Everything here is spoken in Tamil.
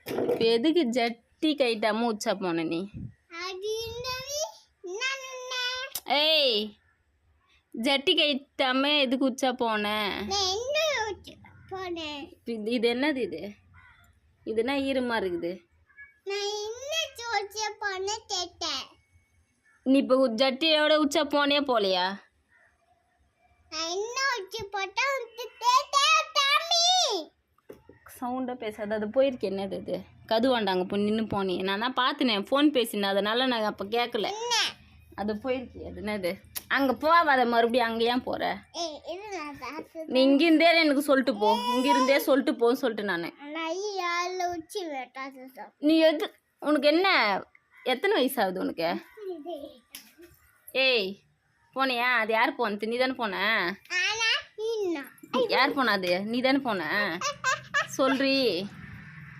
இப்போ எதுக்கு ஜட்டி கைட்டாம உச்சா போன நீ? ஏய், ஜட்டி கைட்டாம எதுக்கு உச்சா போன? இது என்னது? இது என்ன ஈரமா இருக்குது? நீ இப்போ ஜட்டியோட உச்சா போனே போலையா? சவுண்டாக பேசாத. அது போயிருக்கு. என்னது அது? கதுவாண்டாங்க இப்போ நின்று போனே. நான் தான் பார்த்துனேன், ஃபோன் பேசினேன், அதனால நான் அப்போ கேட்கல. அது போயிருக்கு. அது என்னது? அங்கே போவாத, மறுபடியும் அங்கே ஏன் போகிற? நீ இங்கிருந்தே எனக்கு சொல்லிட்டு போ, இங்கிருந்தே சொல்லிட்டு போன்னு சொல்லிட்டு நான். நீ உனக்கு என்ன எத்தனை வயசு ஆகுது உனக்கு? ஏய், போனியா? அது யார் போனது? நீ தானே போன? யார் போனா? அது நீ தானே போன? சொல்றி.